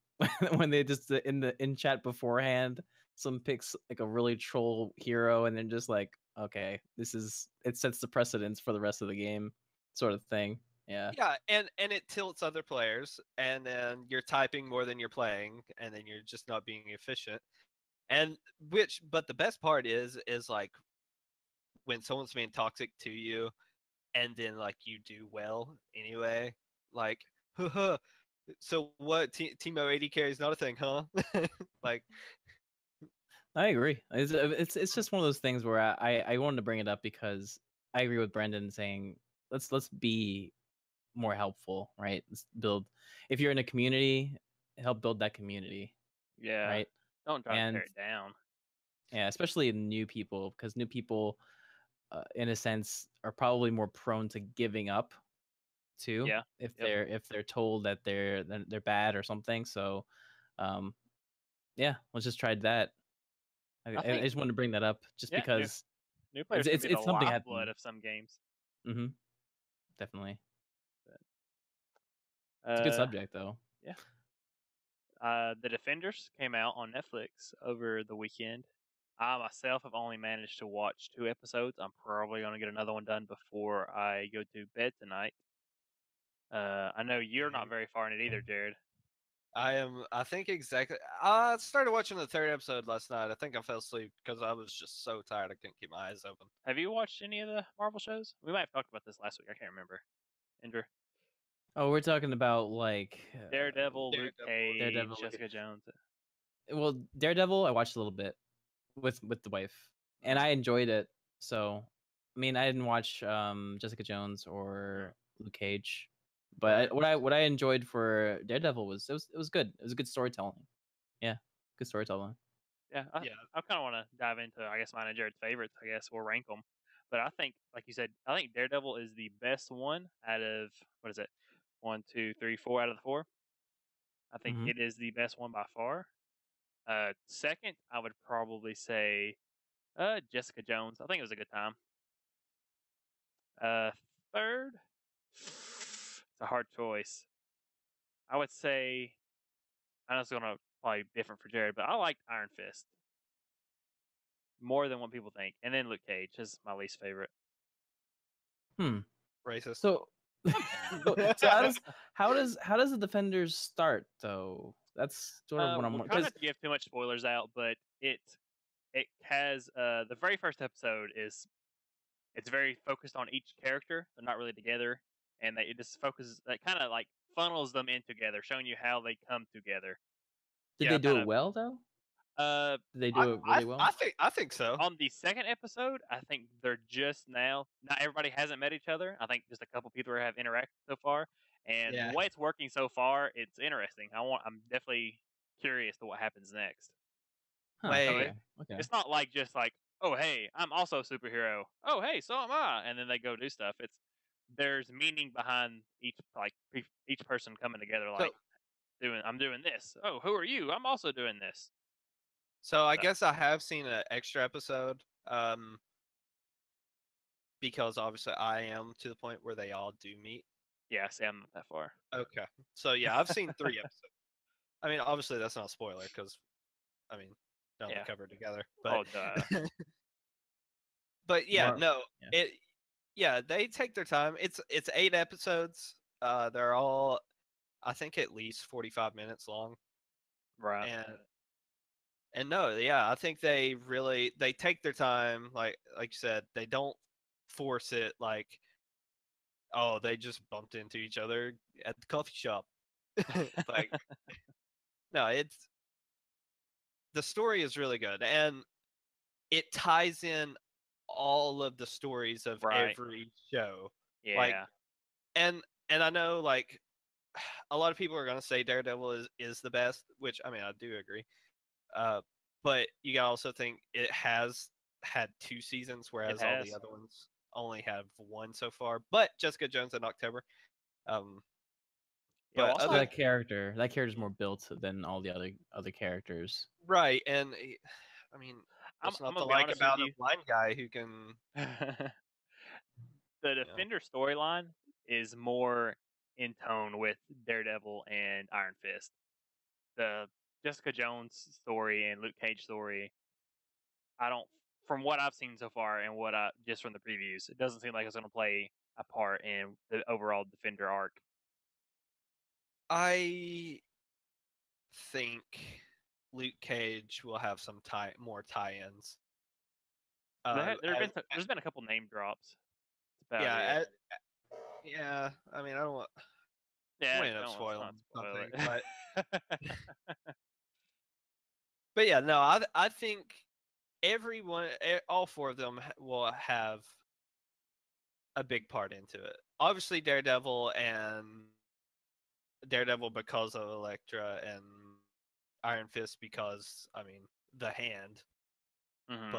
when they just in chat beforehand, some picks like a really troll hero, and then just like, okay, it sets the precedence for the rest of the game, sort of thing. Yeah. Yeah, and it tilts other players, and then you're typing more than you're playing, and then you're just not being efficient. And but the best part is like when someone's being toxic to you, and then like you do well anyway, like, haha. So what? Timo AD carry is not a thing, huh? Like, I agree. It's just one of those things where I wanted to bring it up because I agree with Brendan saying let's be more helpful, right? Let's build. If you're in a community, help build that community. Yeah. Right. Don't try to tear it down. Yeah, especially new people, because new people, in a sense, are probably more prone to giving up too. Yeah. If they're told that they're bad or something. So, yeah, let's just try that. I just wanted to bring that up just because new players it's can be the something lifeblood of some games. Mm-hmm. Definitely. It's a good subject, though. Yeah. The Defenders came out on Netflix over the weekend. I myself have only managed to watch 2 episodes. I'm probably going to get another one done before I go to bed tonight. I know you're not very far in it either, Jared. I think exactly. I started watching the 3rd episode last night. I think I fell asleep because I was just so tired I couldn't keep my eyes open. Have you watched any of the Marvel shows? We might have talked about this last week. I can't remember. Andrew? Oh, we're talking about like Daredevil, Luke Cage, Jessica Jones. Well, Daredevil, I watched a little bit with the wife, and I enjoyed it. So, I mean, I didn't watch Jessica Jones or Luke Cage, but what I enjoyed for Daredevil was it was good. It was a good storytelling. Yeah, good storytelling. Yeah, I kind of want to dive into, I guess, mine and Jared's favorites. I guess we'll rank them. But I think, like you said, I think Daredevil is the best one out of, what is it? 1, 2, 3, 4 out of the 4. I think it is the best one by far. Second, I would probably say Jessica Jones. I think it was a good time. Third, it's a hard choice. I would say, I know it's going to probably be different for Jared, but I liked Iron Fist more than what people think. And then Luke Cage is my least favorite. Racist. So how does the Defenders start though? That's sort of what I'm. We'll try not to give too much spoilers out, but it has the very first episode is it's very focused on each character. They're not really together, and it just focuses. It kind of like funnels them in together, showing you how they come together. Did they do it well though? Did they do it really well? I think so. On the second episode, I think they're just now. Not everybody hasn't met each other. I think just a couple people have interacted so far, And the way it's working so far, it's interesting. I'm definitely curious to what happens next. Huh, Okay. It's not like just like, oh hey, I'm also a superhero. Oh hey, so am I, and then they go do stuff. There's meaning behind each person coming together. Like I'm doing this. Oh, who are you? I'm also doing this. So I guess I have seen an extra episode. Because obviously I am to the point where they all do meet. Yeah, see, I'm not that far. Okay. So yeah, I've seen 3 episodes. I mean, obviously that's not a spoiler because, I mean, they're on the cover together. But, duh. But yeah, they take their time. It's 8 episodes. They're all, I think, at least 45 minutes long. Right. And no, yeah, I think they take their time. Like you said, they don't force it. Like, oh, they just bumped into each other at the coffee shop. Like, no, the story is really good, and it ties in all of the stories of every show. Yeah. Like, and I know, like, a lot of people are gonna say Daredevil is the best, which, I mean, I do agree. But you gotta also think it has had 2 seasons, whereas all the other ones only have 1 so far. But Jessica Jones in October. But also that character's more built than all the other characters. Right, and I mean, what's not to like about a blind guy who can? The Defender storyline is more in tone with Daredevil and Iron Fist. The Jessica Jones story and Luke Cage story, from what I've seen so far and just from the previews, it doesn't seem like it's going to play a part in the overall Defender arc. I think Luke Cage will have some more tie-ins. There's been a couple name drops. Yeah, I mean, I don't want. Yeah, I don't spoil something, but yeah, no, I think everyone, all 4 of them, will have a big part into it. Obviously, Daredevil because of Elektra, and Iron Fist because, I mean, the Hand. Mm-hmm.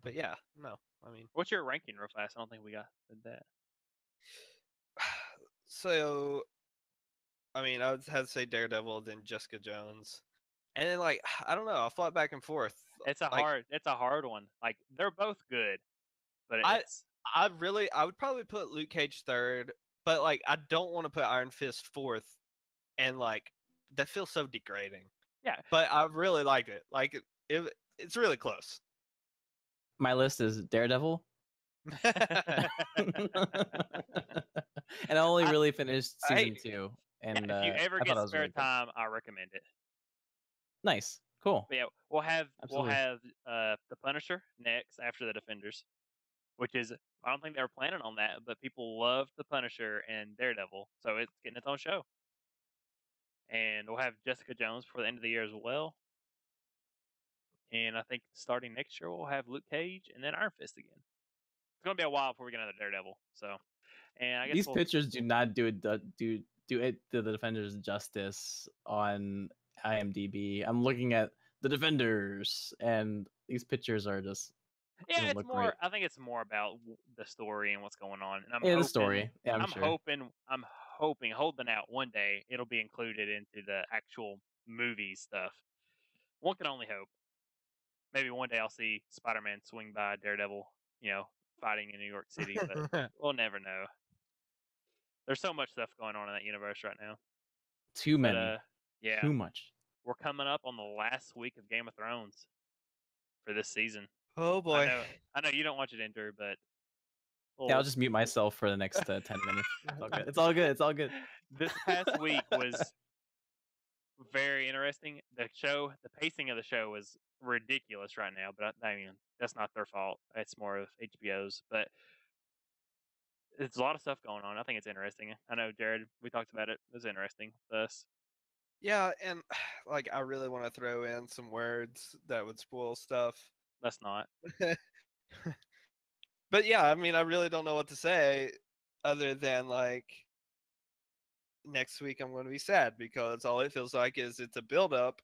But yeah, no, I mean, what's your ranking, real fast? I don't think we got that. So, I mean, I would have to say Daredevil, then Jessica Jones, and then, like, I don't know, I'll flip back and forth. It's a hard one. Like, they're both good, but I would probably put Luke Cage 3rd, but, like, I don't want to put Iron Fist 4th, and, like, that feels so degrading. Yeah. But I really liked it. Like, it's really close. My list is Daredevil. And I only really finished season 2. And if you ever get spare time, I recommend it. Nice, cool. But yeah, we'll have the Punisher next after the Defenders, which is, I don't think they were planning on that, but people love the Punisher and Daredevil, so it's getting its own show. And we'll have Jessica Jones before the end of the year as well. And I think starting next year we'll have Luke Cage and then Iron Fist again. It's gonna be a while before we get another Daredevil. So, and I guess these pictures do not do the Defenders justice on IMDb. I'm looking at the Defenders, and these pictures are just it's more. Great. I think it's more about the story and what's going on. And the story. Yeah, I'm sure. hoping, holding out one day it'll be included into the actual movie stuff. One can only hope. Maybe one day I'll see Spider-Man swing by Daredevil, fighting in New York City, but we'll never know. There's so much stuff going on in that universe right now. Too many. Yeah. Too much. We're coming up on the last week of Game of Thrones for this season. Oh boy. I know you don't watch it, Andrew, but yeah, I'll just mute myself for the next 10 minutes. It's all good. It's all good. This past week was very interesting. The pacing of the show was ridiculous right now, but I mean, that's not their fault. It's more of HBO's, but there's a lot of stuff going on. I think it's interesting. I know, Jared, we talked about it. It was interesting with us. Yeah, and like, I really want to throw in some words that would spoil stuff. Let's not. But yeah, I mean, I really don't know what to say other than, like, next week I'm going to be sad because all it feels like is it's a build up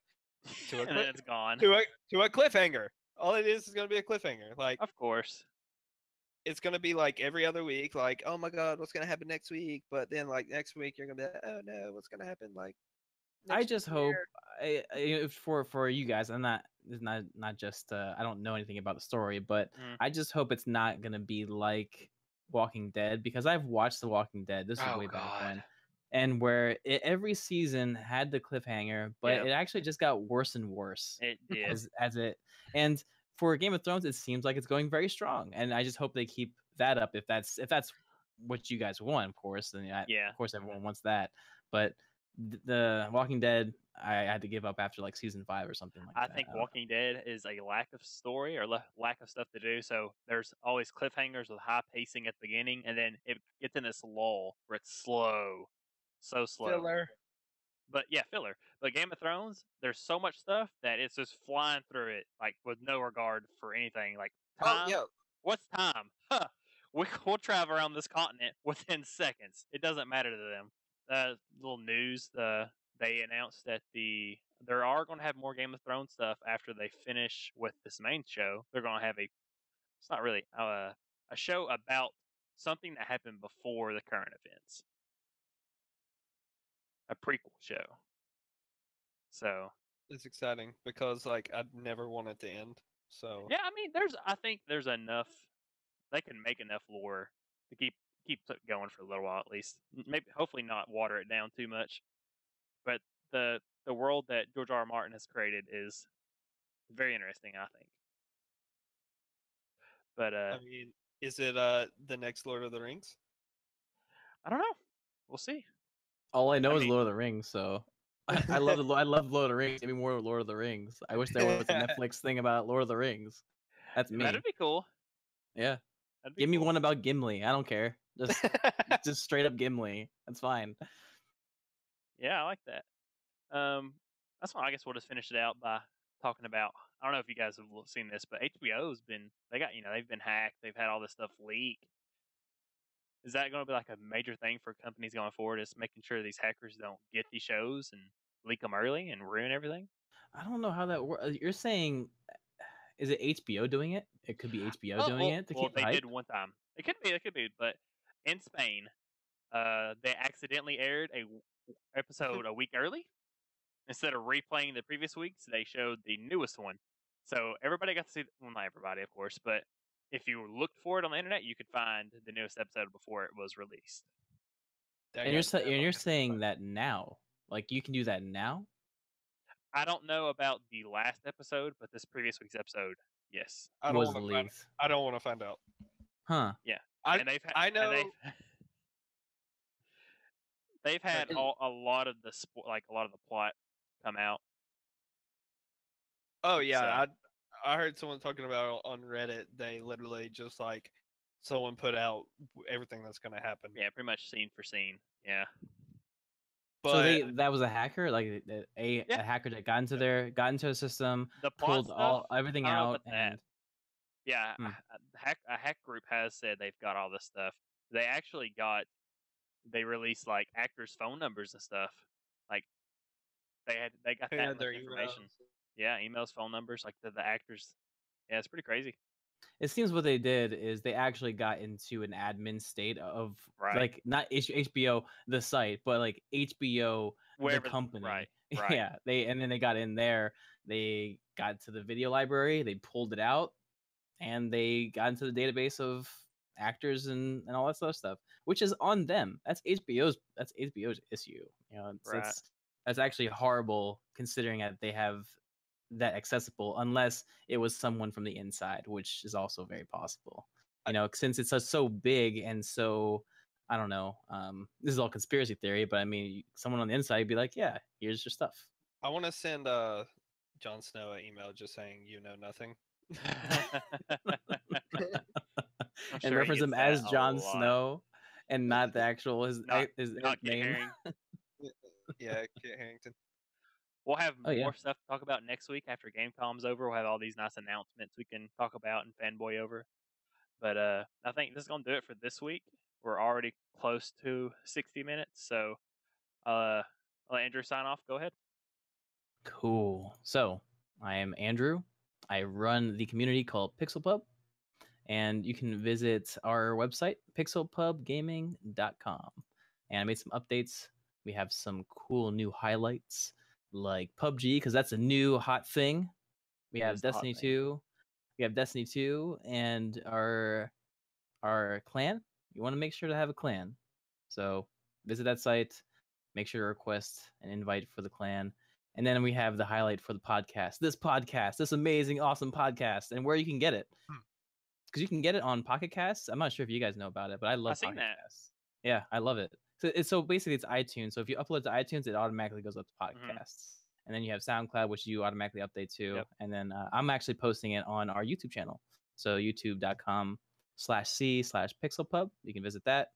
to a and then it's gone. to a cliffhanger. All it is going to be a cliffhanger. Like, of course, it's going to be like every other week. Like, oh my god, what's going to happen next week? But then like next week you're going to be like, oh no, what's going to happen? Like, I just hope for you guys. I'm not. It's not just. I don't know anything about the story, but I just hope it's not gonna be like Walking Dead, because I've watched The Walking Dead. This is way back when, and where every season had the cliffhanger, but it actually just got worse and worse. It did as it. And for Game of Thrones, it seems like it's going very strong, and I just hope they keep that up. If that's what you guys want, of course, then of course everyone wants that, but. The Walking Dead, I had to give up after like season 5 or something like that. I think Walking Dead is a lack of story or lack of stuff to do. So there's always cliffhangers with high pacing at the beginning, and then it gets in this lull where it's slow, so slow. Filler. But yeah, filler. But Game of Thrones, there's so much stuff that it's just flying through it, like with no regard for anything. Like time. What's time? Huh. We'll travel around this continent within seconds. It doesn't matter to them. Little news. They announced that there are going to have more Game of Thrones stuff after they finish with this main show. They're going to have it's not really a show about something that happened before the current events. A prequel show. So it's exciting because like I'd never want it to end. So yeah, I mean, I think there's enough. They can make enough lore to keep it going for a little while at least. Maybe, hopefully, not water it down too much. But the world that George R. R. Martin has created is very interesting, I think. But I mean, is it the next Lord of the Rings? I don't know. We'll see. All I know is Lord of the Rings, so I love Lord of the Rings. Give me more Lord of the Rings. I wish there was a Netflix thing about Lord of the Rings. That's me. That'd be cool. Yeah. Give me one about Gimli. I don't care. Just straight up Gimli. That's fine. Yeah, I like that. That's why I guess we'll just finish it out by talking about. I don't know if you guys have seen this, but HBO's they've been hacked. They've had all this stuff leak. Is that going to be like a major thing for companies going forward? Is making sure these hackers don't get these shows and leak them early and ruin everything? I don't know how that works. You're saying, is it HBO doing it? It could be HBO doing it to keep the hype? They did one time. It could be. But in Spain, they accidentally aired a episode a week early. Instead of replaying the previous weeks, they showed the newest one. So everybody got to see. Well, not everybody, of course, but if you looked for it on the internet, you could find the newest episode before it was released. And you're saying that now, like you can do that now? I don't know about the last episode, but this previous week's episode, yes. I don't want to find out. Huh? Yeah. I know. They've had a lot of the plot come out. Oh yeah, I heard someone talking about on Reddit. They literally just like someone put out everything that's going to happen. Yeah, pretty much scene for scene. Yeah. But so that was a hacker, like a hacker that got into a system, pulled everything out, and yeah, a hack group has said they've got all this stuff. They released like actors' phone numbers and stuff. Like they got that much information. Yeah, emails, phone numbers, like the actors. Yeah, it's pretty crazy. It seems what they did is they actually got into an admin state of like not HBO the site, but like HBO the company. Right. Yeah, then they got in there. They got to the video library. They pulled it out, and they got into the database of actors and all that sort of stuff, which is on them. That's HBO's issue. You know, that's actually horrible considering that they have that accessible, unless it was someone from the inside, which is also very possible. You know, since it's so big and so, I don't know. This is all conspiracy theory, but I mean, someone on the inside would be like, "Yeah, here's your stuff." I want to send Jon Snow an email just saying, "You know nothing," and reference him as Jon Snow, and not the actual his name. Yeah, Kit Harington. We'll have more stuff to talk about next week after Gamecom's over. We'll have all these nice announcements we can talk about and fanboy over. But I think this is going to do it for this week. We're already close to 60 minutes, so I'll let Andrew sign off. Go ahead. Cool. So I am Andrew. I run the community called PixelPub, and you can visit our website, pixelpubgaming.com. And I made some updates. We have some cool new highlights like PUBG, because that's a new hot thing. We have Destiny 2. We have Destiny 2 and our clan. You want to make sure to have a clan. So visit that site, make sure to request an invite for the clan. And then we have the highlight for the podcast. This amazing, awesome podcast, and where you can get it. Because you can get it on Pocket Casts. I'm not sure if you guys know about it, but I love Pocket Casts. Yeah, I love it. So basically it's iTunes. So if you upload to iTunes, it automatically goes up to Pocket Casts. And then you have SoundCloud, which you automatically update to. Yep. And then I'm actually posting it on our YouTube channel. So youtube.com/c/pixelpub. You can visit that.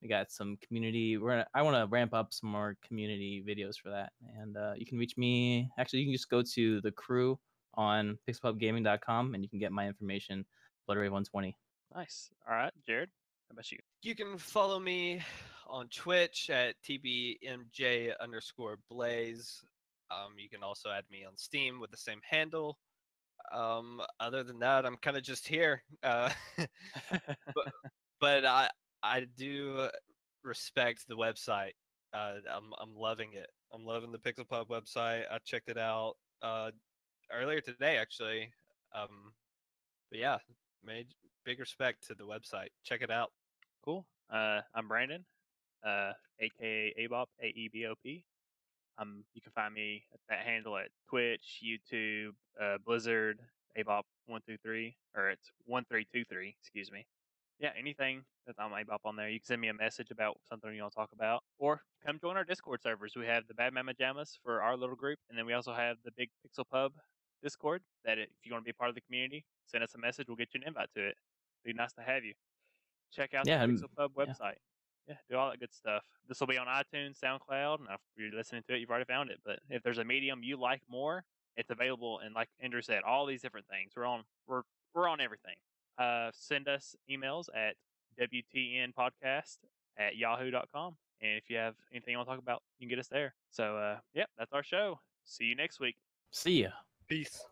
We got some community. I want to ramp up some more community videos for that. And you can reach me. Actually, you can just go to the crew on pixelpubgaming.com and you can get my information. BloodRave120. Nice. All right, Jared, how about you? You can follow me on Twitch at tbmj_blaze. You can also add me on Steam with the same handle. Other than that, I'm kind of just here. But I do respect the website. I'm loving it. I'm loving the PixelPub website. I checked it out earlier today, actually. But yeah, big respect to the website. Check it out. Cool. I'm Brandon, aka Abop, AEBOP. You can find me at that handle at Twitch, YouTube, Blizzard, Abop123, or it's 1323. Excuse me. Yeah, anything that's on Abop on there, you can send me a message about something you want to talk about, or come join our Discord servers. We have the Bad Mama Jammas for our little group, and then we also have the Big Pixel Pub Discord. That if you want to be part of the community, send us a message. We'll get you an invite to it. It'd be nice to have you. Check out the PixelPub website. Yeah, do all that good stuff. This will be on iTunes, SoundCloud, and if you're listening to it, you've already found it. But if there's a medium you like more, it's available. And like Andrew said, all these different things. We're on everything. Send us emails at WTNpodcast@yahoo.com. And if you have anything you want to talk about, you can get us there. So, yeah, that's our show. See you next week. See ya. Peace.